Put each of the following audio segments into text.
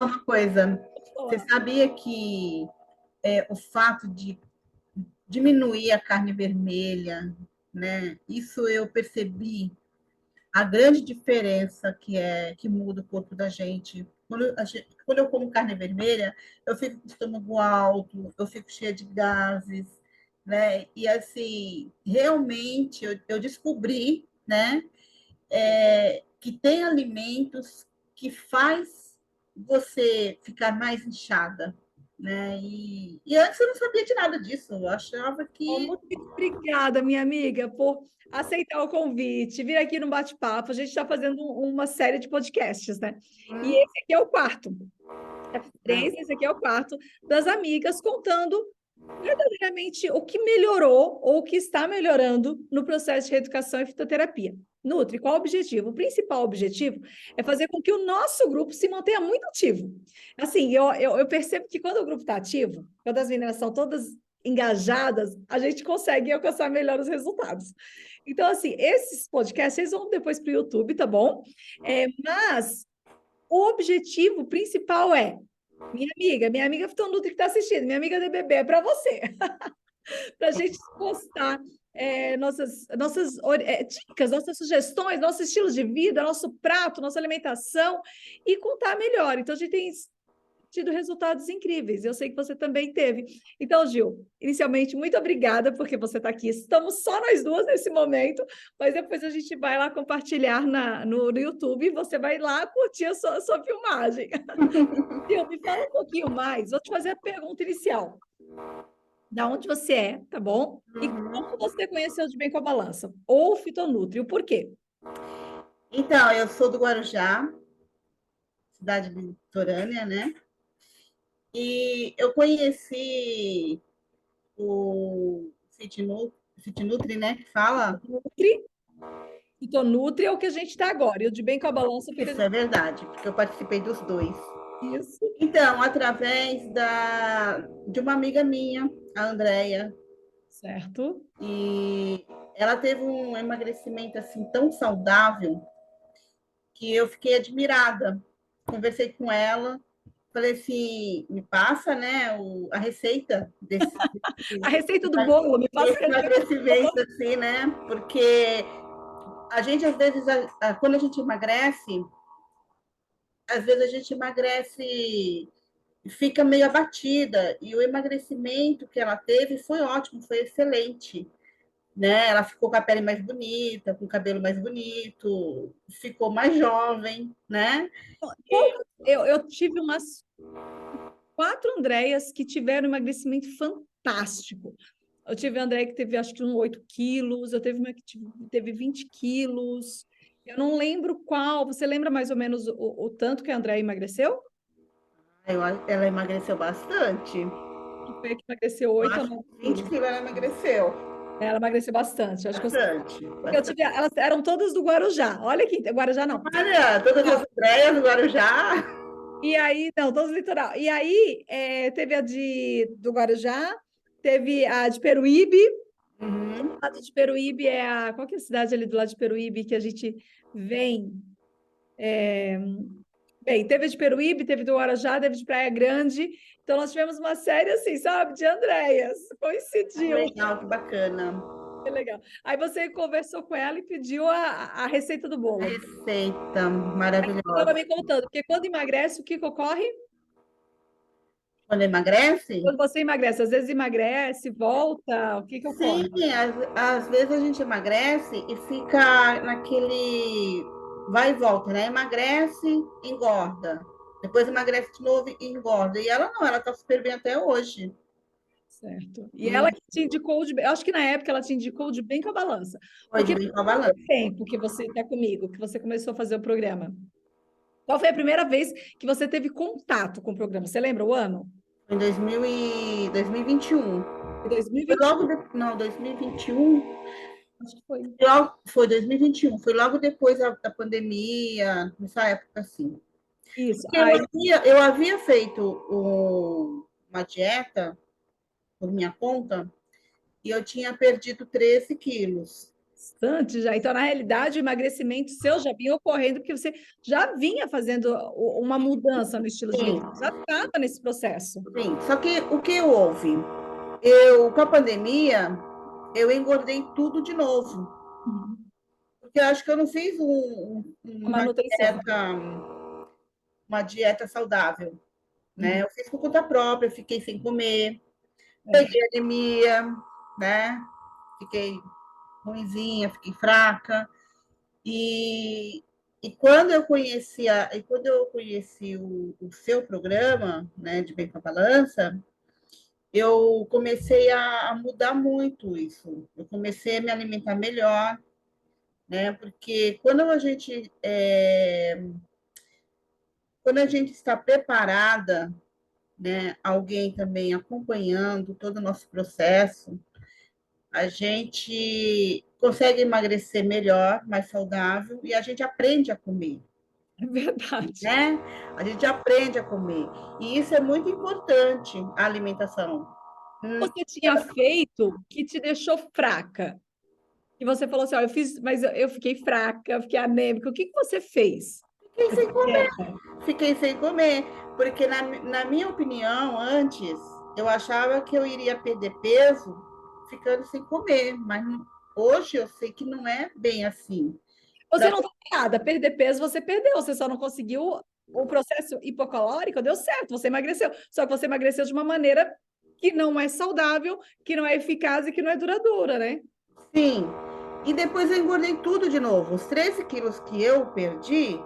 Uma coisa, Pode você falar. sabia que o fato de diminuir a carne vermelha, né? Isso eu percebi a grande diferença que muda o corpo da gente. Quando eu como carne vermelha, eu fico com o estômago alto, eu fico cheia de gases, né? E assim, realmente eu descobri, né, que tem alimentos que faz você ficar mais inchada, né? E antes eu não sabia de nada disso, eu achava Oh, que muito obrigada, minha amiga, por aceitar o convite, vir aqui no bate-papo. A gente está fazendo uma série de podcasts, né? E esse aqui é o quarto. Três, esse aqui é o quarto das amigas contando verdadeiramente o que melhorou ou o que está melhorando no processo de reeducação e fitoterapia. Nutri, qual o objetivo? O principal objetivo é fazer com que o nosso grupo se mantenha muito ativo. Assim, eu percebo que quando o grupo está ativo, quando as meninas são todas engajadas, a gente consegue alcançar melhores resultados. Então, assim, esses podcasts, vocês vão depois para o YouTube, tá bom? Mas o objetivo principal é minha amiga Fitonutri que está assistindo, minha amiga DBB, é para você, para a gente postar nossas dicas, nossas sugestões, nosso estilo de vida, nosso prato, nossa alimentação e contar melhor. Então, a gente tem tido resultados incríveis. Eu sei que você também teve. Então, Gil, inicialmente, muito obrigada porque você está aqui. Estamos só nós duas nesse momento, mas depois a gente vai lá compartilhar no YouTube e você vai lá curtir a sua filmagem. Gil, me fala um pouquinho mais. Vou te fazer a pergunta inicial. Da onde você é, tá bom? E como você conheceu o De Bem com a Balança? Ou Fitonutri, o porquê? então, eu sou do Guarujá, cidade litorânea, né? E eu conheci o Fitnutri, né? Que fala. Nutri, Fitonutri é o que a gente está agora. E o De Bem com a Balança fica Isso é verdade, porque eu participei dos dois. isso, Então, através de uma amiga minha, a Andrea, certo? e ela teve um emagrecimento assim tão saudável que eu fiquei admirada. Conversei com ela, falei assim, me passa, né, a receita A receita do bolo, me passa a desse receita do emagrecimento, bolo. assim, né? Porque a gente, às vezes, quando a gente emagrece, às vezes a gente emagrece e fica meio abatida. E o emagrecimento que ela teve foi ótimo, foi excelente. Né? Ela ficou com a pele mais bonita, com o cabelo mais bonito, ficou mais jovem, né? Eu tive umas 4 Andréias que tiveram emagrecimento fantástico. Eu tive a Andréia que teve acho que uns 8 quilos, eu teve uma que teve 20 quilos. Eu não lembro qual. Você lembra mais ou menos o tanto que a Andréia emagreceu? Ela emagreceu bastante. Que foi a que emagreceu Eu 8 ou acho 9 que 20 quilos. quilos ela emagreceu. Ela emagreceu bastante. Acho que Bastante, porque eu tive, bastante. elas eram todas do Guarujá. Olha aqui, Guarujá não. Olha, todas as Andréias do Guarujá. E aí, não, todos litoral. E aí, teve do Guarujá, teve a de Peruíbe. Uhum. A de Peruíbe é a. Qual que é a cidade ali do lado de Peruíbe que a gente vem? Bem, teve a de Peruíbe, teve do Guarujá, teve de Praia Grande. Então, nós tivemos uma série assim, sabe, de Andréias. Coincidiu. Legal, que bacana. Que legal. Aí você conversou com ela e pediu a receita do A bolo. receita Você estava maravilhosa. me contando, porque quando emagrece, o que que ocorre? Quando emagrece, Quando você emagrece, às vezes emagrece, volta, o que que sim, ocorre? às vezes a gente emagrece e fica naquele vai e volta, né? Emagrece, engorda. Depois emagrece de novo e engorda. E ela não, ela tá super bem até hoje. Certo. E ela Não que te indicou eu acho que na época ela te indicou de bem com a balança. foi de Porque bem com a faz balança. quanto tempo que você está comigo, que você começou a fazer o programa? Qual foi a primeira vez que você teve contato com o programa? Você lembra o ano? Foi em 2021. Foi Foi 2021, logo depois, não, 2021. acho que foi. Foi 2021, foi logo depois da pandemia, nessa época assim. Isso. Porque Aí, eu havia feito uma dieta por minha conta e eu tinha perdido 13 quilos. Bastante já. Então, na realidade, o emagrecimento seu já vinha ocorrendo porque você já vinha fazendo uma mudança no estilo de Sim, vida, já estava nesse processo. sim. Só que o que houve? Eu, com a pandemia, eu engordei tudo de novo. Uhum. Porque eu acho que eu não fiz A manutenção. uma dieta saudável, né? Uhum. Eu fiz por conta própria, fiquei sem comer, É. peguei anemia, né? Fiquei ruinzinha, fiquei fraca. E, quando eu conheci o seu programa, né, de Bem com a Balança, eu comecei a mudar muito isso. Eu comecei a me alimentar melhor, né? Porque quando a gente está preparada, né, alguém também acompanhando todo o nosso processo, a gente consegue emagrecer melhor, mais saudável, e a gente aprende a comer, É verdade. né? A gente aprende a comer. E isso é muito importante, a alimentação. Você tinha feito que te deixou fraca? E você falou assim, ó, eu fiz, mas eu fiquei fraca, eu fiquei anêmica. O que que você fez? Fiquei Essa sem comer, dieta? fiquei sem comer, porque na minha opinião, antes, eu achava que eu iria perder peso ficando sem comer, mas hoje eu sei que não é bem assim. Você Pra- não está errada. Perder peso, você perdeu. Você só não conseguiu o processo hipocalórico, deu certo, você emagreceu. Só que você emagreceu de uma maneira que não é saudável, que não é eficaz e que não é duradoura, né? Sim, e depois eu engordei tudo de novo. Os 13 quilos que eu perdi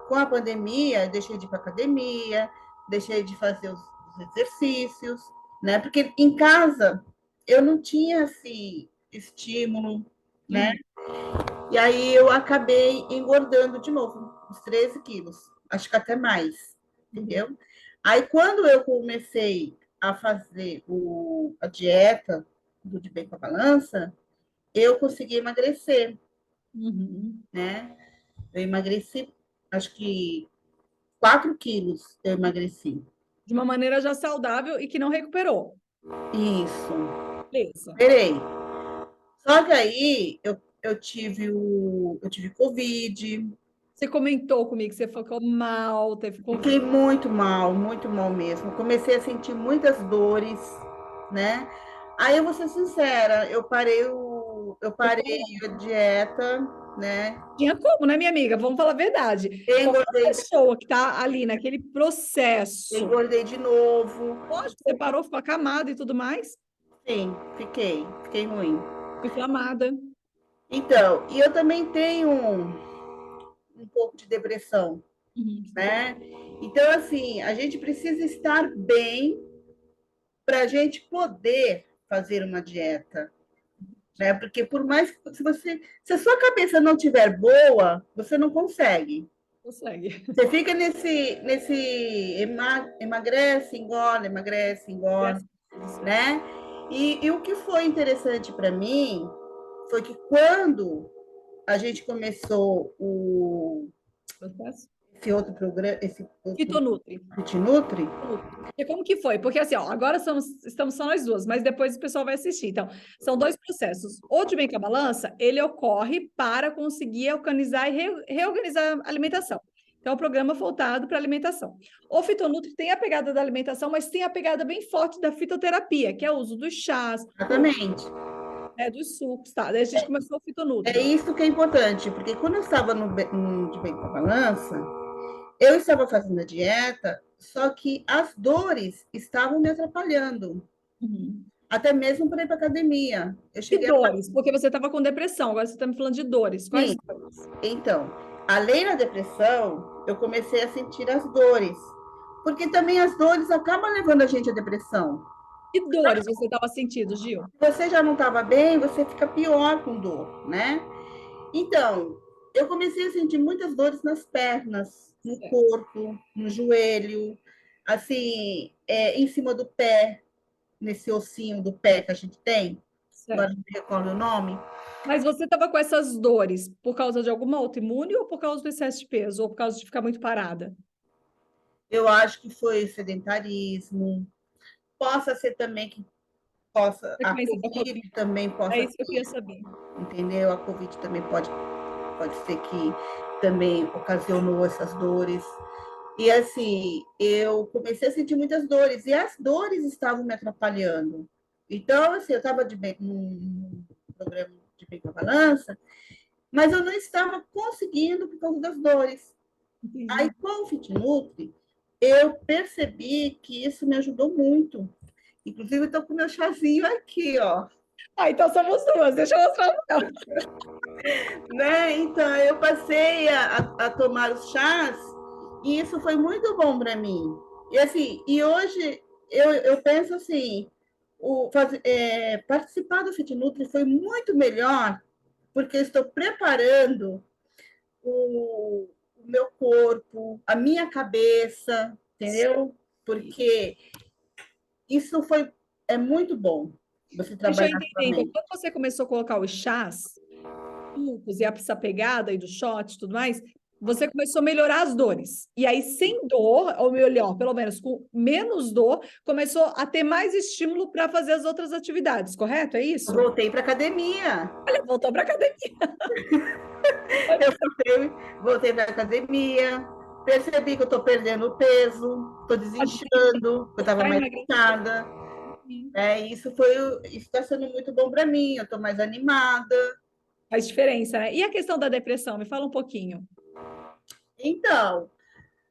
com a pandemia, deixei de ir para academia, deixei de fazer os exercícios, né? Porque em casa eu não tinha esse estímulo, né? Uhum. E aí eu acabei engordando de novo, os 13 quilos, acho que até mais, Uhum. entendeu? Aí quando eu comecei a fazer a dieta do De Bem com a Balança, eu consegui emagrecer, Uhum. né? Eu emagreci, acho que 4 quilos eu emagreci. De uma maneira já saudável e que não recuperou. Isso, Beleza. esperei. Só que aí eu tive Covid, Você comentou comigo que você ficou mal, teve fiquei Covid. muito mal mesmo. Comecei a sentir muitas dores, né? Aí eu vou ser sincera, eu parei a dieta, né? Tinha como, né, minha amiga? Vamos falar a verdade. Eu Qualquer engordei, pessoa que está ali naquele processo, engordei de novo. lógico, você parou, ficou acamada e tudo mais, Sim, fiquei ruim. inflamada. Então, e eu também tenho um pouco de depressão, Uhum. né? Então, assim, a gente precisa estar bem para a gente poder fazer uma dieta, né? Porque por mais que se a sua cabeça não tiver boa, você não consegue. Consegue. Você fica emagrece, engorda, Graças a Deus. né? E o que foi interessante para mim foi que quando a gente começou Processo. esse outro programa, esse outro Fitonutri. Fit Nutri, E como que foi? Porque assim, ó, agora estamos só nós duas, mas depois o pessoal vai assistir. Então, são dois processos. O de bem com a balança, ele ocorre para conseguir organizar e reorganizar a alimentação. Então, é um programa voltado para alimentação. O Fitonutri tem a pegada da alimentação, mas tem a pegada bem forte da fitoterapia, que é o uso dos chás, exatamente. dos sucos, tá? Daí a gente começou o É Fitonutri. isso que é importante, porque quando eu estava no de bem com a balança, eu estava fazendo a dieta, só que as dores estavam me atrapalhando, Uhum. até mesmo para ir para academia. Eu E cheguei a dores, porque você estava com depressão, agora você está me falando de dores. Quais sim, dores? então, além da depressão, eu comecei a sentir as dores, porque também as dores acabam levando a gente à depressão. Que dores você estava sentindo, Gil? Se você já não estava bem, você fica pior com dor, né? Então, eu comecei a sentir muitas dores nas pernas, no Certo, corpo, no joelho, assim, em cima do pé, nesse ossinho do pé que a gente tem, agora certo. não me recordo o nome. Mas você estava com essas dores por causa de alguma autoimune ou por causa do excesso de peso ou por causa de ficar muito parada? Eu acho que foi sedentarismo, possa ser também que a Covid também possa É isso que eu queria saber. Entendeu? A Covid também pode ser que também ocasionou essas dores. E assim, eu comecei a sentir muitas dores, e as dores estavam me atrapalhando. Então, assim, eu estava num programa de bem com a balança, mas eu não estava conseguindo por causa das dores. Entendi. Aí, com o Fit Nutri, eu percebi que isso me ajudou muito. Inclusive, estou com meu chazinho aqui, ó. Ah, então somos duas, deixa eu mostrar o meu. Né? Então, eu passei a tomar os chás e isso foi muito bom para mim. E assim, e hoje eu penso assim, participar do Fit Nutri foi muito melhor porque eu estou preparando o meu corpo, a minha cabeça, entendeu? Porque isso é muito bom, você Deixa eu trabalhar sua entender. Então, mente. quando você começou a colocar os chás, sucos e essa pegada aí do shot e tudo mais, você começou a melhorar as dores. E aí, sem dor, ou melhor, pelo menos com menos dor, começou a ter mais estímulo para fazer as outras atividades, correto? É Eu isso? voltei para academia. Olha, voltou para academia. Eu voltei para academia, percebi que eu estou perdendo peso, estou desinchando, eu estava Vai mais emagrecer. inchada. Isso está sendo muito bom para mim, eu estou mais animada. Faz diferença, né? E a questão da depressão? Me fala um pouquinho. Então,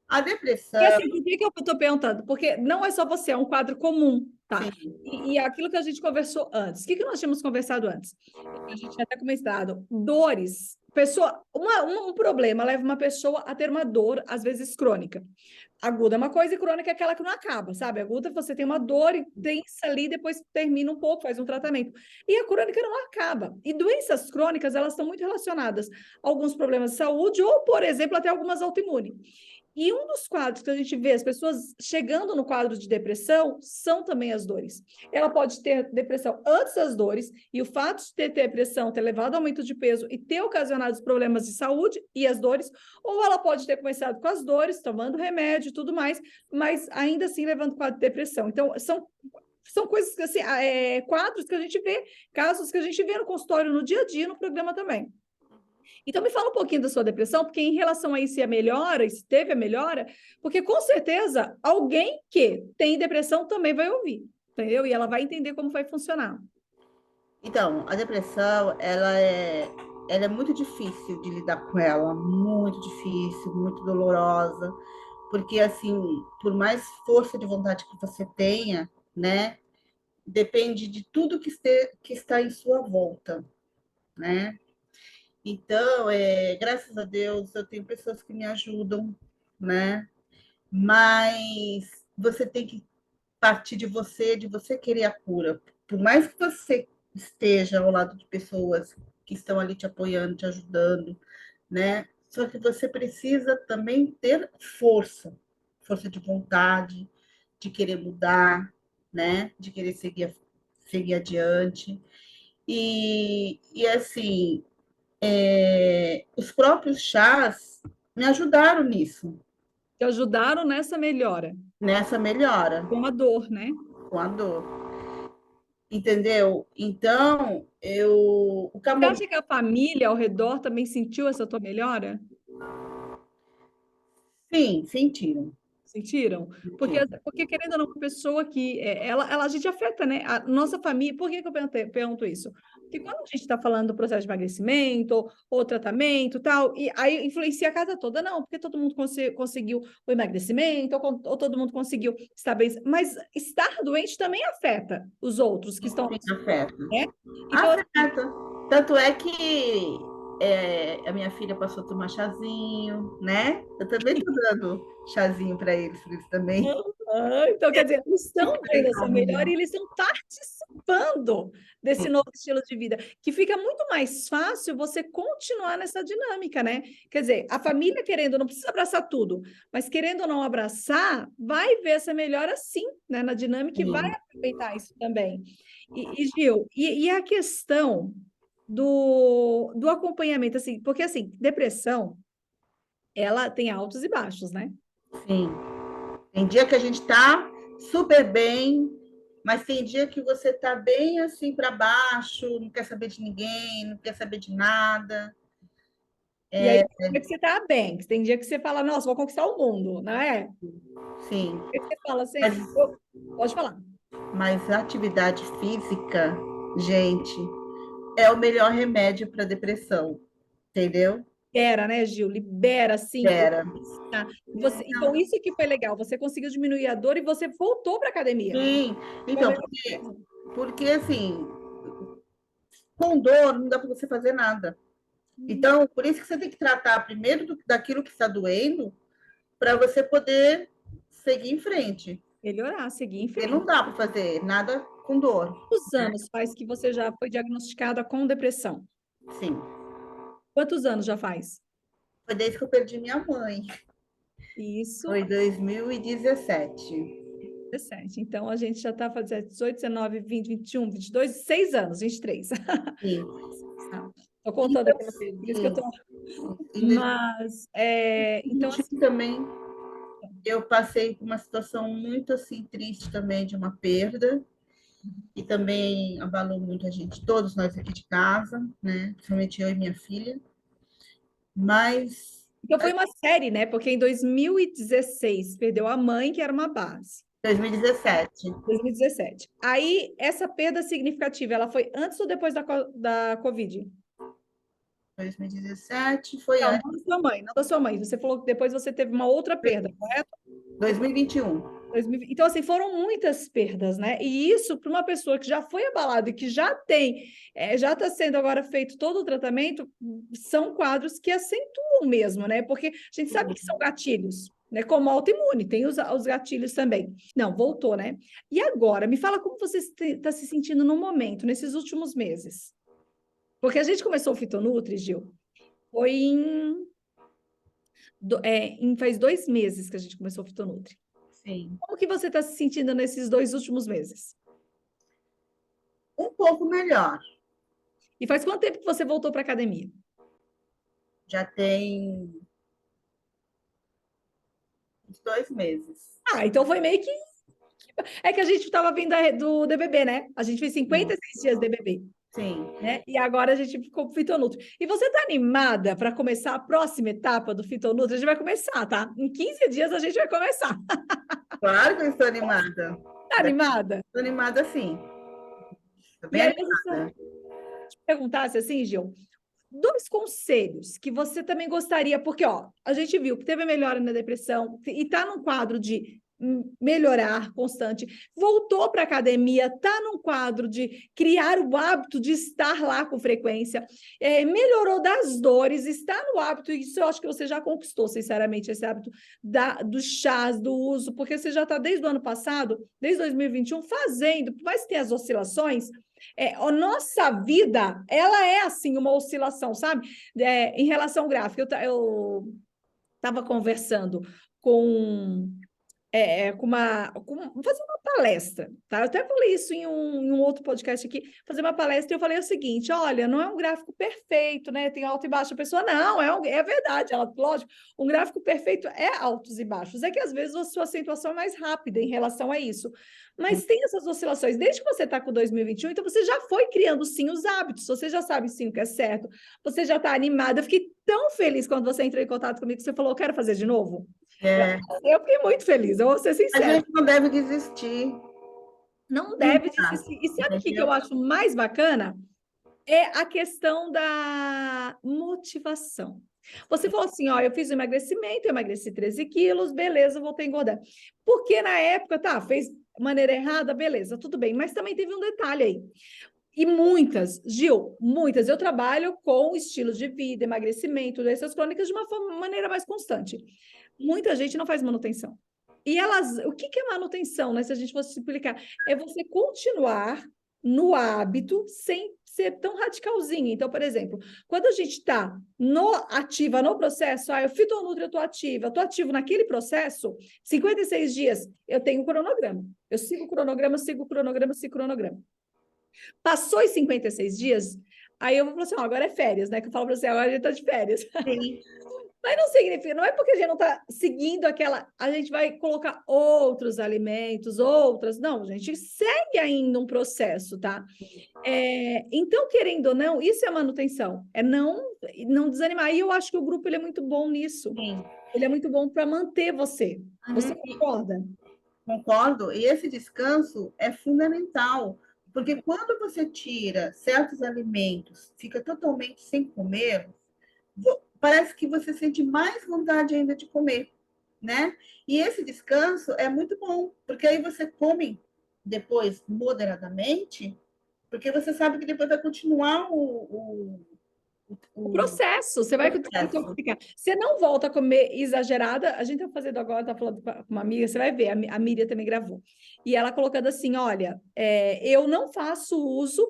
a E depressão, assim, por que que eu estou perguntando? Porque não é só você, é um quadro comum, tá? sim, E aquilo que a gente conversou antes. O que que nós tínhamos conversado antes? A gente tinha até começado. Dores. Um problema leva uma pessoa a ter uma dor, às vezes crônica. Aguda é uma coisa e crônica é aquela que não acaba, sabe? Aguda você tem uma dor intensa ali, depois termina um pouco, faz um tratamento. E a crônica não acaba. E doenças crônicas, elas estão muito relacionadas a alguns problemas de saúde ou, por exemplo, até algumas autoimunes. E um dos quadros que a gente vê as pessoas chegando no quadro de depressão são também as dores. Ela pode ter depressão antes das dores, e o fato de ter depressão, ter levado ao aumento de peso e ter ocasionado os problemas de saúde e as dores, ou ela pode ter começado com as dores, tomando remédio e tudo mais, mas ainda assim levando o quadro de depressão. Então, são coisas que, assim, quadros que a gente vê, casos que a gente vê no consultório no dia a dia, no programa também. Então, me fala um pouquinho da sua depressão, porque em relação a isso, se a melhora, e se teve a melhora, porque com certeza alguém que tem depressão também vai ouvir, entendeu? E ela vai entender como vai funcionar. então, a depressão, ela é muito difícil de lidar com ela, muito difícil, muito dolorosa, porque assim, por mais força de vontade que você tenha, né, depende de tudo que está em sua volta, né? Então, graças a Deus, eu tenho pessoas que me ajudam, né? Mas você tem que partir de você querer a cura. Por mais que você esteja ao lado de pessoas que estão ali te apoiando, te ajudando, né? Só que você precisa também ter força de vontade, de querer mudar, né? De querer seguir adiante. E assim, os próprios chás me ajudaram nisso, Te ajudaram nessa melhora, com a dor, né? com a dor. Entendeu? Então, o Você camomila, acha que a família ao redor também sentiu essa tua melhora? sim, sentiram. Sentiram? Porque querendo ou não, uma pessoa que a gente afeta, né? A nossa família. Por que que eu pergunto isso? Porque quando a gente está falando do processo de emagrecimento ou tratamento, tal, e aí influencia a casa toda, não, porque todo mundo conseguiu o emagrecimento, ou todo mundo conseguiu estar bem. Mas estar doente também afeta os outros que estão, Sim, afeta. né? Então, assim, Afeta. Tanto é que a minha filha passou a tomar chazinho, né? Eu também estou dando chazinho para eles também. então, quer dizer, eles estão vendo essa melhora e eles estão participando desse novo estilo de vida, que fica muito mais fácil você continuar nessa dinâmica, né? Quer dizer, a família querendo, não precisa abraçar tudo, mas querendo ou não abraçar, vai ver essa melhora sim, né, na dinâmica e vai Sim. aproveitar isso também. Gil, e a questão do acompanhamento, assim, porque assim, depressão, ela tem altos e baixos, né? Sim. Tem dia que a gente está super bem, Mas tem dia que você está bem assim para baixo, não quer saber de ninguém, não quer saber de nada. E aí, tem dia que você está bem, tem dia que você fala, nossa, vou conquistar o mundo, não é? Sim, Tem dia que você fala assim, mas, pode falar. mas a atividade física, gente, é o melhor remédio para depressão, entendeu? Libera, né, Gil? Libera, assim. Era. Então, isso que foi legal. Você conseguiu diminuir a dor e você voltou para a academia. Sim, Foi a então, melhor coisa. porque assim, com dor não dá para você fazer nada. Uhum. Então, por isso que você tem que tratar primeiro daquilo que está doendo, para você poder seguir em frente. Melhorar, seguir em Porque não frente. dá para fazer nada com dor. Quantos anos faz que você já foi diagnosticada com depressão? Sim. Quantos anos já faz? Foi desde que eu perdi minha mãe. Isso, Foi 2017. 17. Então, a gente já está fazendo 18, 19, 20, 21, 22, 6 anos, 23. Sim. Estou E, contando aqui no filho, por isso que eu estou... em Mas, então, assim, 2021 também, eu passei por uma situação muito assim triste também de uma perda, e também abalou muito a gente, todos nós aqui de casa, né? Principalmente eu e minha filha. Mas então foi uma série, né? Porque em 2016 perdeu a mãe, que era uma base. 2017. 2017. Aí, essa perda significativa, ela foi antes ou depois da Covid? 2017 foi Não, antes, não da sua mãe, não da sua mãe. Você falou que depois você teve uma outra perda, correto? 2021. Então, assim, foram muitas perdas, né? E isso, para uma pessoa que já foi abalada e que já tem, já está sendo agora feito todo o tratamento, são quadros que acentuam mesmo, né? Porque a gente sabe que são gatilhos, né? Como autoimune, tem os gatilhos também. Não, voltou, né? E agora, me fala como você está se sentindo no momento, nesses últimos meses. Porque a gente começou o Fitonutri, Gil, foi faz 2 meses que a gente começou o Fitonutri. Sim. Como que você está se sentindo nesses 2 últimos meses? Um pouco melhor. E faz quanto tempo que você voltou para a academia? Já tem uns 2 meses. Ah, então foi meio que. É que a gente estava vindo do DBB, né? A gente fez Sim. 56 dias de DBB, Sim. né? E agora a gente ficou com Fitonutri. E você está animada para começar a próxima etapa do Fitonutri? A gente vai começar, tá? Em 15 dias a gente vai começar. Claro que eu estou animada. Tá animada? Estou animada sim. Estou E bem aí, se eu animada. te perguntasse assim, Gil, 2 conselhos que você também gostaria, porque ó, a gente viu que teve a melhora na depressão e está num quadro de melhorar constante, voltou para a academia, está num quadro de criar o hábito de estar lá com frequência, melhorou das dores, está no hábito, e isso eu acho que você já conquistou, sinceramente, esse hábito dos chás, do uso, porque você já está desde o ano passado, desde 2021, fazendo, por mais que tenha as oscilações, a nossa vida, ela é assim, uma oscilação, sabe? Em relação gráfica, eu estava conversando com fazer uma palestra, tá? Eu até falei isso em um outro podcast aqui, fazer uma palestra, e eu falei o seguinte: olha, não é um gráfico perfeito, né? Tem alto e baixo. A pessoa, não, é verdade, lógico, um gráfico perfeito é altos e baixos, é que às vezes a sua acentuação é mais rápida em relação a isso. Mas tem essas oscilações, desde que você está com 2021, então você já foi criando sim os hábitos, você já sabe sim o que é certo, você já está animada. Eu fiquei tão feliz quando você entrou em contato comigo, que você falou, quero fazer de novo. É, Eu fiquei muito feliz, eu vou ser a sincera. gente não deve desistir. Não deve Nunca. desistir. E sabe o que eu Entendeu? acho mais bacana? É a questão da motivação. Você falou assim, ó, eu fiz o emagrecimento, eu emagreci 13 quilos, beleza, voltei a engordar. Porque na época, tá, fez de maneira errada, beleza, tudo bem. Mas também teve um detalhe aí. E muitas, Gil, muitas. Eu trabalho com estilos de vida, emagrecimento, doenças crônicas de uma maneira mais constante. Muita gente não faz manutenção. E o que é manutenção, né? Se a gente fosse explicar, é você continuar no hábito sem ser tão radicalzinho. Então, por exemplo, quando a gente está ativa no processo, eu fitonutri, eu estou ativo naquele processo, 56 dias, eu tenho um cronograma. Eu sigo o cronograma, sigo o cronograma, sigo o cronograma. Passou os 56 dias, aí eu vou falar assim, agora é férias, né? Que eu falo para você, agora a gente está de férias. Sim. Mas não significa, não é porque a gente não está seguindo aquela, a gente vai colocar outros alimentos, outras, não, a gente segue ainda um processo, tá? Então, querendo ou não, isso é manutenção, é não desanimar. E eu acho que o grupo ele é muito bom nisso. Sim. Ele é muito bom para manter você. Você concorda? Concordo. E esse descanso é fundamental, porque quando você tira certos alimentos, fica totalmente sem comer, parece que você sente mais vontade ainda de comer, né? E esse descanso é muito bom, porque aí você come depois moderadamente, porque você sabe que depois vai continuar O o processo, você vai processo. intoxicar. Você não volta a comer exagerada. A gente está fazendo agora, está falando com uma amiga, você vai ver, a Miriam também gravou. E ela colocando assim: olha, eu não faço uso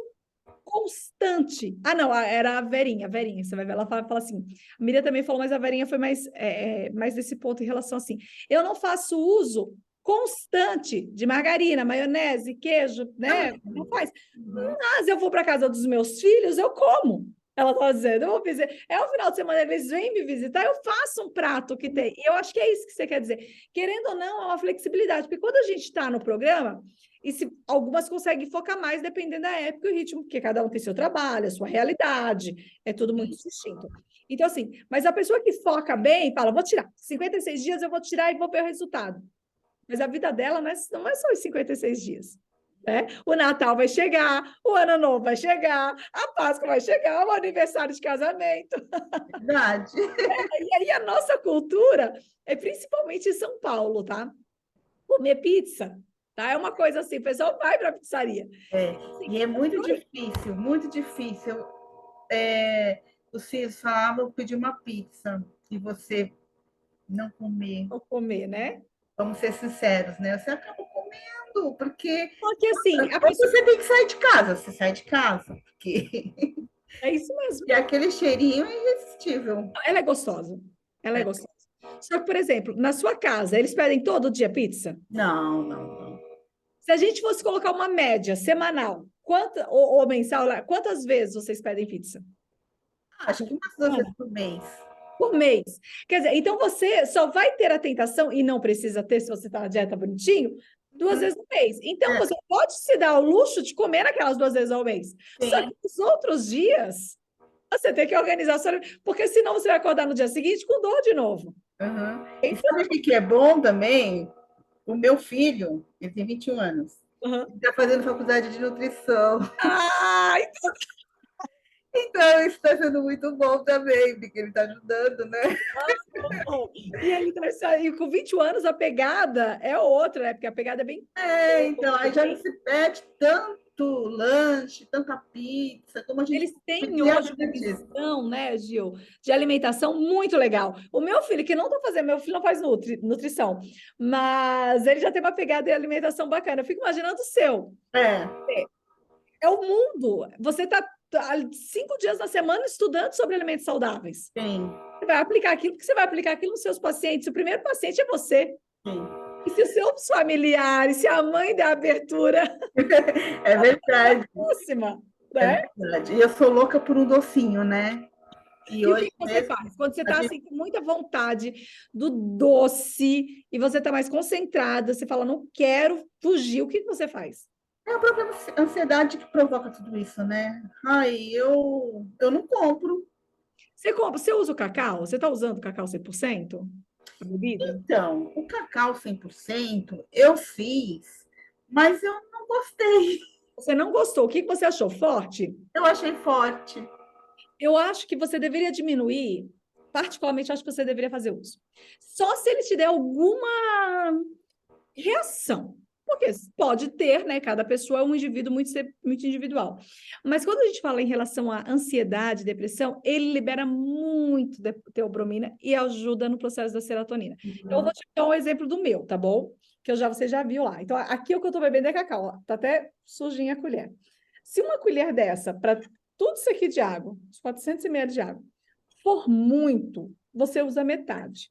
constante. Ah, não, era a Verinha, você vai ver, ela fala assim. A Miriam também falou, mas a Verinha foi mais desse ponto em relação assim. Eu não faço uso constante de margarina, maionese, queijo, né? Não faz. Mas eu vou para casa dos meus filhos, eu como. Ela estava dizendo, eu vou dizer, o final de semana eles vêm me visitar, eu faço um prato que tem. E eu acho que é isso que você quer dizer. Querendo ou não, é uma flexibilidade, porque quando a gente está no programa, e se algumas conseguem focar mais dependendo da época e o ritmo, porque cada um tem seu trabalho, a sua realidade, é tudo muito distinto. Então, assim, mas a pessoa que foca bem, fala, vou tirar, 56 dias eu vou tirar e vou ver o resultado. Mas a vida dela não é só os 56 dias. Né? O Natal vai chegar, o Ano Novo vai chegar, a Páscoa vai chegar, o aniversário de casamento. Verdade. E aí a nossa cultura é principalmente em São Paulo, tá? Comer pizza, tá? É uma coisa assim, o pessoal vai para a pizzaria. E é muito difícil, muito difícil. Os filhos falavam, pedir uma pizza e você não comer. Não comer, né? Vamos ser sinceros, né? Você acaba comendo, porque Porque assim, a ou pessoa. você tem que sair de casa, você sai de casa, porque É isso mesmo. e aquele cheirinho é irresistível. Ela é gostosa. Ela é gostosa. Só que, por exemplo, na sua casa, eles pedem todo dia pizza? Não, não, não. Se a gente fosse colocar uma média semanal, ou mensal, quantas vezes vocês pedem pizza? Acho que umas 2 vezes por mês. Por mês. Quer dizer, então você só vai ter a tentação, e não precisa ter se você está na dieta bonitinho, 2 vezes no mês. Então, você pode se dar o luxo de comer aquelas 2 vezes ao mês. Só que nos outros dias, você tem que organizar sua... Porque senão você vai acordar no dia seguinte com dor de novo. Uhum. E sabe o que é bom também? O meu filho, ele tem 21 anos, Uhum. está fazendo faculdade de nutrição. Ah, Então, isso está sendo muito bom também, porque ele está ajudando, né? então... E aí, com 21 anos, a pegada é outra, né? Porque a pegada é bem... Então, aí já não se pede tanto lanche, tanta pizza, como a gente Eles têm pedia hoje uma antes. visão, né, Gil, de alimentação muito legal. O meu filho, que não está fazendo, meu filho não faz nutrição, mas ele já tem uma pegada de alimentação bacana. Eu fico imaginando o seu. É, É o mundo. Você está 5 dias na semana estudando sobre alimentos saudáveis. sim, Você vai aplicar aquilo, porque você vai aplicar aquilo nos seus pacientes. O primeiro paciente é você. sim. E se os seus familiares, se a mãe der abertura, É verdade, próxima, é né? verdade. E eu sou louca por um docinho, né? E E o que hoje que você mesmo, faz? Quando você a está gente, assim, com muita vontade do doce e você está mais concentrada, você fala, não quero fugir, o que que você faz? é a própria ansiedade que provoca tudo isso, né? Ai, eu não compro. Você usa o cacau? Você está usando cacau 100%? A bebida? Então, o cacau 100% eu fiz, mas eu não gostei. Você não gostou? O que que você achou? Forte? Eu achei forte. Eu acho que você deveria diminuir, particularmente acho que você deveria fazer uso. Só se ele te der alguma reação. Porque pode ter, né? Cada pessoa é um indivíduo muito individual. Mas quando a gente fala em relação à ansiedade, depressão, ele libera muito teobromina e ajuda no processo da serotonina. Então, eu vou te dar um exemplo do meu, tá bom? Que você já viu lá. Então, aqui o que eu tô bebendo é cacau, ó. Tá até sujinha a colher. Se uma colher dessa, para tudo isso aqui de água, uns 400 ml de água, for muito, você usa metade.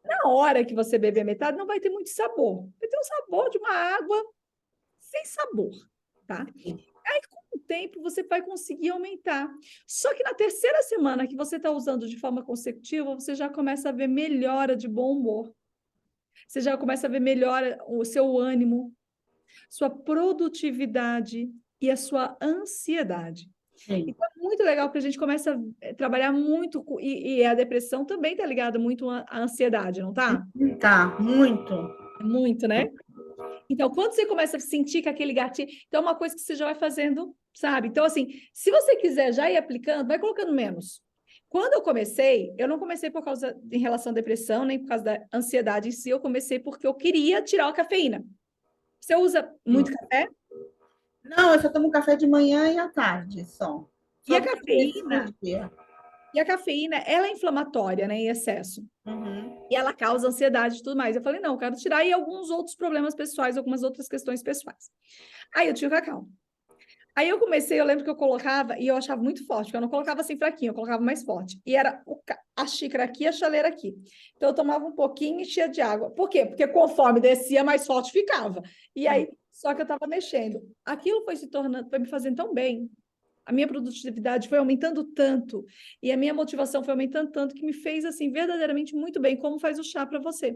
Na hora que você beber metade, não vai ter muito sabor. Vai ter um sabor de uma água sem sabor, tá? Aí, com o tempo, você vai conseguir aumentar. Só que na terceira semana que você está usando de forma consecutiva, você já começa a ver melhora de bom humor. Você já começa a ver melhora o seu ânimo, sua produtividade e a sua ansiedade. Sim. Então, é muito legal porque a gente começa a trabalhar muito, e a depressão também está ligada muito à ansiedade, não tá? Tá, muito. É muito, né? Então, quando você começa a sentir que aquele gatilho... Então, é uma coisa que você já vai fazendo, sabe? Então, assim, se você quiser já ir aplicando, vai colocando menos. Quando eu comecei, eu não comecei por causa em relação à depressão, nem por causa da ansiedade em si, eu comecei porque eu queria tirar a cafeína. Você usa muito café? Não, eu só tomo café de manhã e à tarde, só. E Só a 2 vezes cafeína, por dia. ela é inflamatória, né, em excesso. Uhum. E ela causa ansiedade e tudo mais. Eu falei, não, eu quero tirar e alguns outros problemas pessoais, algumas outras questões pessoais. Aí eu tiro cacau. Aí eu comecei, eu lembro que eu colocava, e eu achava muito forte, porque eu não colocava assim fraquinho, eu colocava mais forte. E era a xícara aqui e a chaleira aqui. Então eu tomava um pouquinho e enchia de água. Por quê? Porque conforme descia, mais forte ficava. E aí, só que eu estava mexendo. Aquilo foi se tornando, foi me fazendo tão bem. A minha produtividade foi aumentando tanto, e a minha motivação foi aumentando tanto, que me fez, assim, verdadeiramente muito bem, como faz o chá para você.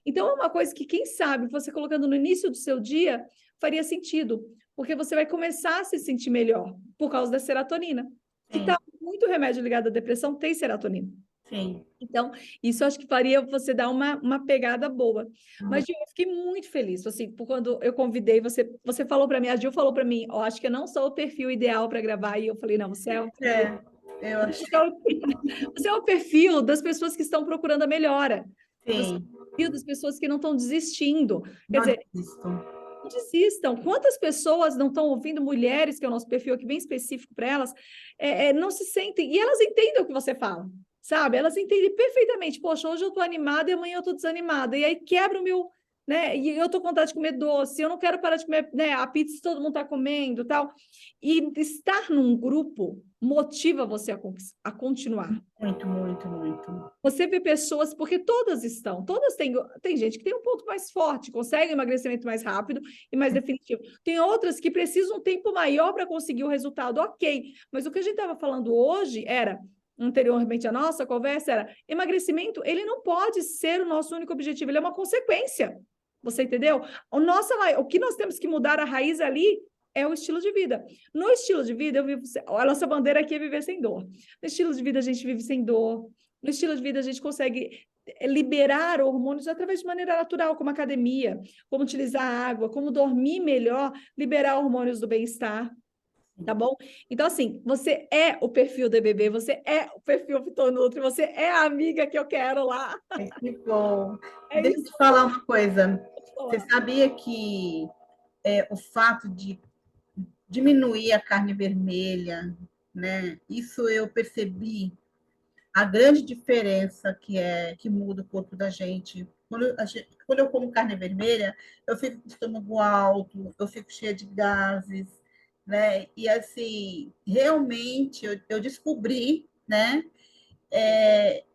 Então, é uma coisa que, quem sabe, você colocando no início do seu dia, faria sentido, porque você vai começar a se sentir melhor por causa da serotonina, que Sim, está muito remédio ligado à depressão, tem serotonina. sim. Então, isso acho que faria você dar uma pegada boa. Mas, Gil, eu fiquei muito feliz, assim, por quando eu convidei você, você falou para mim, a Gil falou para mim, eu acho que eu não sou o perfil ideal para gravar, e eu falei, não, você é o perfil, É, eu acho. você é o perfil das pessoas que estão procurando a melhora. Você é Sim, o perfil das pessoas que não estão desistindo. Quer não dizer, desisto. não desistam. Quantas pessoas não estão ouvindo, mulheres, que é o nosso perfil aqui bem específico para elas, não se sentem, e elas entendem o que você fala, sabe? Elas entendem perfeitamente. Poxa, hoje eu estou animada e amanhã eu estou desanimada. E aí quebra o meu, né? E eu estou com vontade de comer doce, eu não quero parar de comer, né, a pizza que todo mundo está comendo, tal. E estar num grupo motiva você a continuar. Muito, muito, muito. Você vê pessoas, porque todas tem gente que tem um ponto mais forte, consegue um emagrecimento mais rápido e mais definitivo. Tem outras que precisam um tempo maior para conseguir o resultado, ok. Mas o que a gente estava falando hoje era, anteriormente a nossa conversa, era emagrecimento, ele não pode ser o nosso único objetivo, ele é uma consequência. Você entendeu? O que nós temos que mudar a raiz ali é o estilo de vida. No estilo de vida, a nossa bandeira aqui é viver sem dor. No estilo de vida, a gente vive sem dor. No estilo de vida, a gente consegue liberar hormônios através de maneira natural, como academia, como utilizar água, como dormir melhor, liberar hormônios do bem-estar, tá bom? Então, assim, você é o perfil DBB, você é o perfil Vitor Nutri, você é a amiga que eu quero lá. Que bom. É Deixa eu isso te falar uma coisa. que eu vou Você falar. sabia que o fato de diminuir a carne vermelha, né? Isso eu percebi a grande diferença que muda o corpo da gente. Quando eu como carne vermelha, eu fico com o estômago alto, eu fico cheia de gases, né? E assim, realmente eu descobri, né,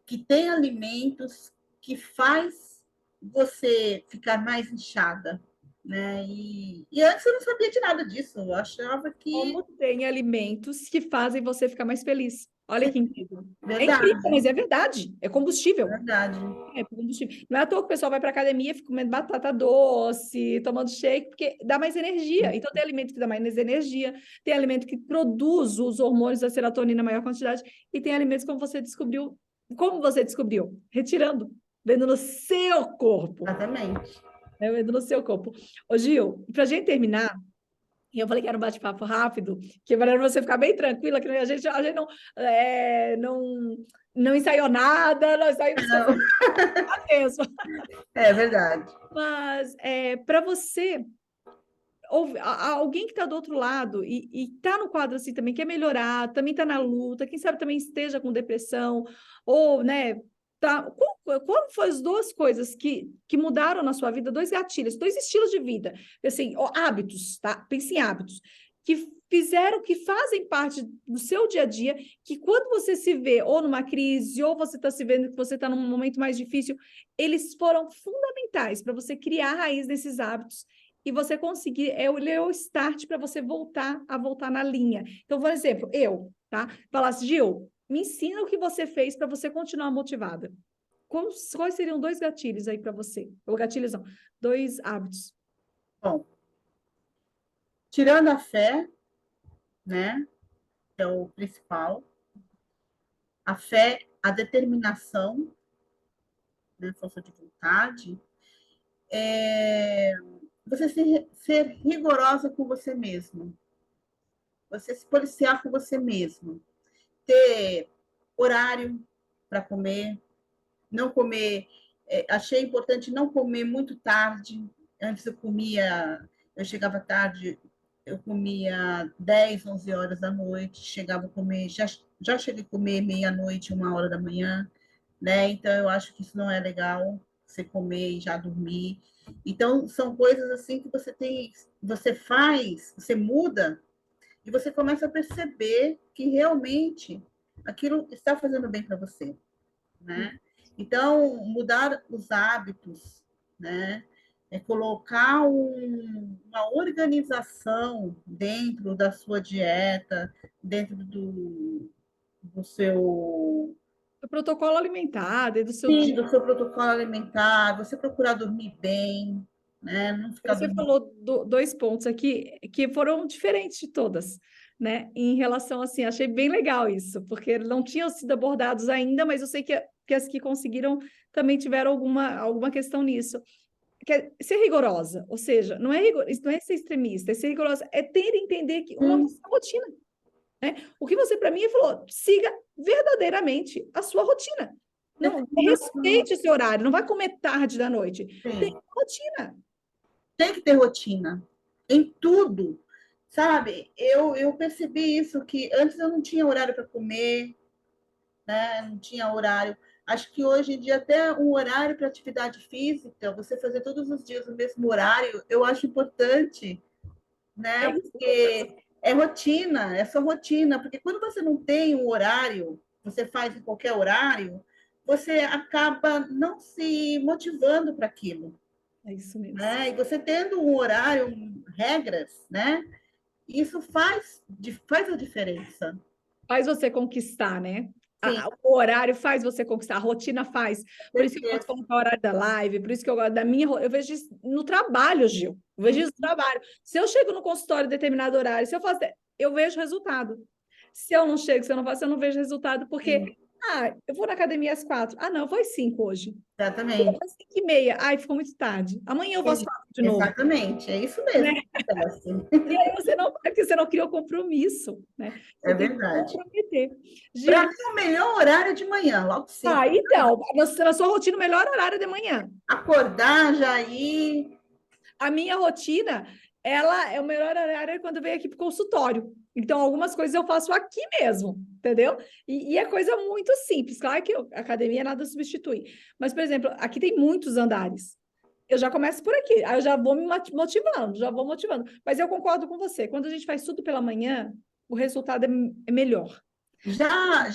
que tem alimentos que faz você ficar mais inchada, né? E antes eu não sabia de nada disso, eu achava que Como tem alimentos que fazem você ficar mais feliz. Olha que incrível. É incrível, verdade, mas é verdade. É combustível. verdade. É combustível. Não é à toa que o pessoal vai para academia, fica comendo batata doce, tomando shake, porque dá mais energia. Então, tem alimento que dá mais energia, tem alimento que produz os hormônios da serotonina em maior quantidade, e tem alimentos como você descobriu. Como você descobriu? Retirando, vendo no seu corpo. Exatamente. Vendo no seu corpo. Ô, Gil, para a gente terminar, e eu falei que era um bate-papo rápido, que para você ficar bem tranquila, que a gente não ensaiou nada, nós saímos Não, mesmo. é verdade. Mas para você, alguém que está do outro lado e está no quadro assim também, quer melhorar, também está na luta, quem sabe também esteja com depressão, ou, né, tá, qual foram as duas coisas que mudaram na sua vida, dois gatilhos, dois estilos de vida, assim, hábitos, tá? Pense em hábitos, que fizeram, que fazem parte do seu dia a dia, que quando você se vê ou numa crise, ou você está se vendo que você está num momento mais difícil, eles foram fundamentais para você criar a raiz desses hábitos e você conseguir, é o start para você voltar na linha. Então, por exemplo, tá? Falasse, Gil, me ensina o que você fez para você continuar motivada. Quais seriam 2 gatilhos aí para você? Ou gatilhos não, 2 hábitos. Bom, tirando a fé, né, que é o principal, a fé, a determinação, né, força de vontade, você ser rigorosa com você mesmo, você se policiar com você mesmo, ter horário para comer, não comer, achei importante não comer muito tarde, antes eu chegava tarde, eu comia 10, 11 horas da noite, chegava a comer, já cheguei a comer meia-noite, 1 hora da manhã, né? Então, eu acho que isso não é legal, você comer e já dormir. Então, são coisas assim que você faz, você muda, e você começa a perceber que realmente aquilo está fazendo bem para você, né? Então, mudar os hábitos, né? É colocar uma organização dentro da sua dieta, dentro do seu, O protocolo alimentar, do seu sim, dia. do seu protocolo alimentar, você procurar dormir bem, né? Não ficar Você dormindo. falou 2 pontos aqui que foram diferentes de todas, né? Em relação assim, achei bem legal isso, porque não tinham sido abordados ainda, mas eu sei que as que conseguiram também tiveram alguma questão nisso. Que é ser rigorosa, ou seja, isso não é ser extremista, é ser rigorosa, é ter entender que uma rotina, né? O que você para mim falou, siga verdadeiramente a sua rotina. Não, respeite esse horário, não vai comer tarde da noite. Tem Sim. rotina. Tem que ter rotina em tudo, sabe? Eu percebi isso, que antes eu não tinha horário para comer, né? Não tinha horário. Acho que hoje em dia até um horário para atividade física, você fazer todos os dias o mesmo horário, eu acho importante, É né? isso. Porque é rotina, é só rotina, porque quando você não tem um horário, você faz em qualquer horário, você acaba não se motivando para aquilo, É isso mesmo. né? E você tendo um horário, regras, né? Isso faz a diferença. Faz você conquistar, né? Sim, O horário faz você conquistar, a rotina faz. com Por isso que eu gosto de certeza. colocar o horário da live, por isso que eu gosto da minha. Eu vejo isso no trabalho, Gil. Eu vejo isso no trabalho. Se eu chego no consultório em determinado horário, se eu faço, eu vejo resultado. Se eu não chego, se eu não faço, eu não vejo resultado, porque, Sim, eu vou na academia às 4. Ah, não, eu vou às 5 hoje. exatamente. Às 5h30. Ai, ficou muito tarde. Amanhã eu vou às 4 de novo, Exatamente, é isso né? mesmo que acontece. E aí você não, é porque você não criou compromisso, né? É Você tem que se verdade. comprometer. Para Gil, mim, o melhor horário é de manhã, logo cedo. então, na sua rotina, o melhor horário é de manhã. Acordar, já ir. A minha rotina, ela é o melhor horário é quando eu venho aqui para o consultório. Então, algumas coisas eu faço aqui mesmo, entendeu? E é coisa muito simples. Claro que a academia nada substitui. Mas, por exemplo, aqui tem muitos andares. Eu já começo por aqui, aí eu já vou me motivando, já vou motivando. Mas eu concordo com você, quando a gente faz tudo pela manhã, o resultado é melhor. Já,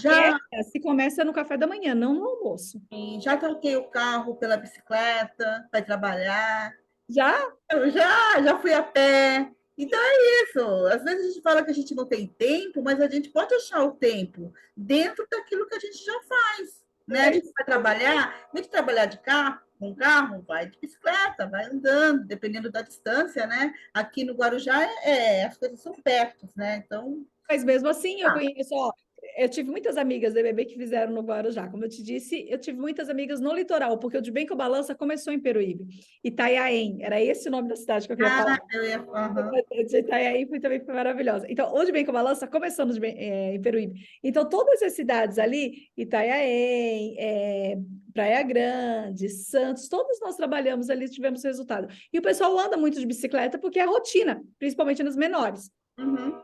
Se começa no café da manhã, não no almoço. já troquei o carro pela bicicleta para trabalhar. Já Eu já fui a pé. Então é isso. Às vezes a gente fala que a gente não tem tempo, mas a gente pode achar o tempo dentro daquilo que a gente já faz, né? A é gente vai trabalhar, em vez de trabalhar de carro, com carro, vai de bicicleta, vai andando, dependendo da distância, né? Aqui no Guarujá as coisas são perto, né? Então, Mas mesmo assim, eu tá. conheço, eu tive muitas amigas da bebê que fizeram no Guarujá. Como eu te disse, eu tive muitas amigas no litoral, porque o De Bem com a Balança começou em Peruíbe. Itaiaém, era esse o nome da cidade que eu queria falar. Eu ia. Aham. De Itaiaém foi maravilhosa. Então, o De Bem com a Balança começou em Peruíbe. Então, todas as cidades ali, Itaiaém, Praia Grande, Santos, todos nós trabalhamos ali, tivemos resultado. E o pessoal anda muito de bicicleta porque é rotina, principalmente nos menores. Uhum.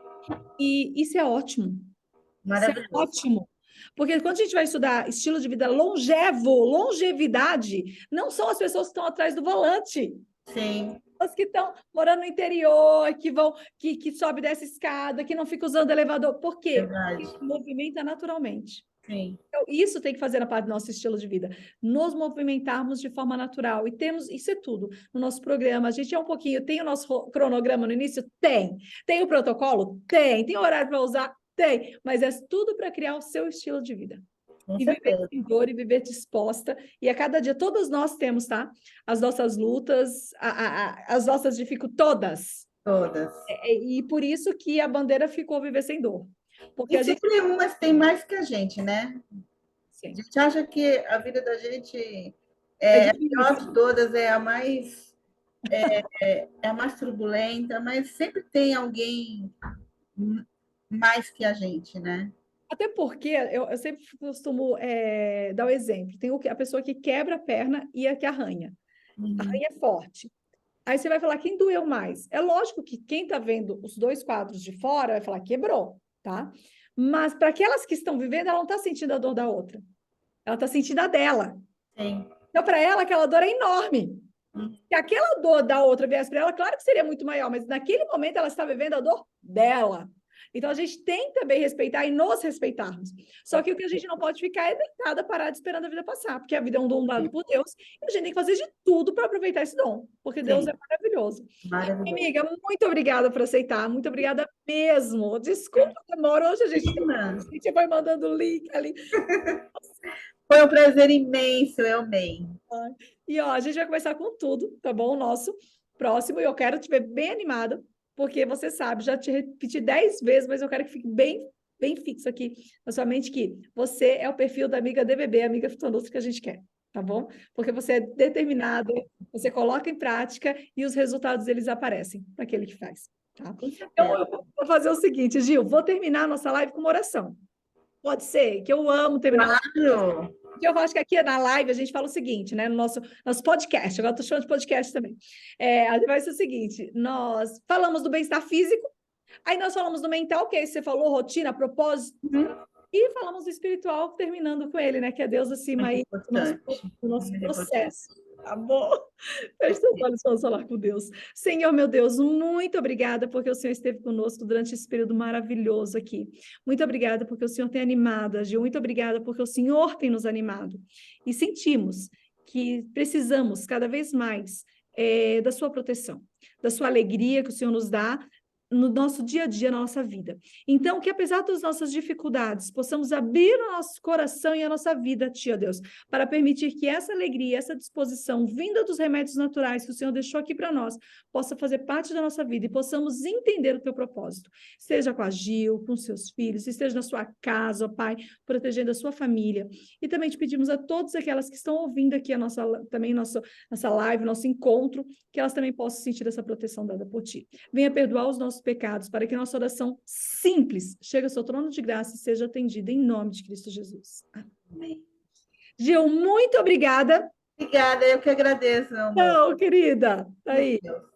E isso é ótimo. Isso é Maravilhoso. ótimo. Porque quando a gente vai estudar estilo de vida longevidade, não são as pessoas que estão atrás do volante. Sim, As que estão morando no interior, que sobe dessa escada, que não fica usando elevador. Por quê? Porque verdade. se movimenta naturalmente. Sim. Então, isso tem que fazer a parte do nosso estilo de vida. Nos movimentarmos de forma natural. E temos, isso é tudo. No nosso programa, a gente é um pouquinho, tem o nosso cronograma no início? Tem. Tem o protocolo? Tem. Tem horário para usar? Tem. Mas é tudo para criar o seu estilo de vida. Com E viver certeza. sem dor e viver disposta. E a cada dia, todos nós temos, tá? As nossas lutas, as nossas dificuldades. Todas. E por isso que a bandeira ficou viver sem dor. Porque E a gente... sempre umas tem mais que a gente, né? A Sim. gente acha que a vida da gente É é a pior difícil. de todas, é a mais turbulenta, mas sempre tem alguém mais que a gente, né? Até porque eu sempre costumo dar o exemplo. Tem a pessoa que quebra a perna e a que arranha. Uhum. Arranha é forte. Aí você vai falar, quem doeu mais? É lógico que quem está vendo os dois quadros de fora vai falar, quebrou, tá? Mas para aquelas que estão vivendo, ela não está sentindo a dor da outra. Ela está sentindo a dela. Sim. Então, para ela, aquela dor é enorme. Se aquela dor da outra viesse para ela, claro que seria muito maior, mas naquele momento ela está vivendo a dor dela. Então, a gente tem também respeitar e nos respeitarmos. Só que o que a gente não pode ficar é deitada, parada, esperando a vida passar, porque a vida é um dom dado por Deus e a gente tem que fazer de tudo para aproveitar esse dom, porque Deus Sim. é maravilhoso. Maravilhoso. Amiga, muito obrigada por aceitar, muito obrigada mesmo. Desculpa a demora, hoje a gente vai mandando link ali. Foi um prazer imenso, eu amei. E ó, a gente vai começar com tudo, tá bom? O nosso próximo, e eu quero te ver bem animada, porque você sabe, já te repeti 10 vezes, mas eu quero que fique bem fixo aqui na sua mente que você é o perfil da amiga DBB, amiga Fitondostra que a gente quer, tá bom? Porque você é determinado, você coloca em prática e os resultados eles aparecem para aquele que faz, tá? Então, eu vou fazer o seguinte, Gil, vou terminar a nossa live com uma oração. Pode ser, que eu amo terminar. Claro. Eu acho que aqui na live a gente fala o seguinte, né? No nosso podcast, agora estou chamando de podcast também. A gente vai ser o seguinte: nós falamos do bem-estar físico, aí nós falamos do mental, que aí você falou, rotina, propósito, e falamos do espiritual, terminando com ele, né? Que é Deus acima aí do nosso processo. Tá bom? Feche seus olhos, vamos falar com Deus. Senhor, meu Deus, muito obrigada porque o Senhor esteve conosco durante esse período maravilhoso aqui. Muito obrigada porque o Senhor tem animado, Gil. Muito obrigada porque o Senhor tem nos animado. E sentimos que precisamos cada vez mais da sua proteção, da sua alegria que o Senhor nos dá no nosso dia a dia, na nossa vida. Então, que apesar das nossas dificuldades, possamos abrir o nosso coração e a nossa vida a Ti, ó Deus, para permitir que essa alegria, essa disposição, vinda dos remédios naturais que o Senhor deixou aqui para nós, possa fazer parte da nossa vida e possamos entender o Teu propósito. Esteja com a Gil, com seus filhos, esteja na sua casa, ó Pai, protegendo a sua família. E também te pedimos a todas aquelas que estão ouvindo aqui a nossa live, nosso encontro, que elas também possam sentir essa proteção dada por Ti. Venha perdoar os nossos pecados, para que nossa oração simples chegue ao seu trono de graça e seja atendida em nome de Cristo Jesus. Amém. Gil, muito obrigada. Obrigada, eu que agradeço, meu amor. Tchau, querida. Aí. Deus.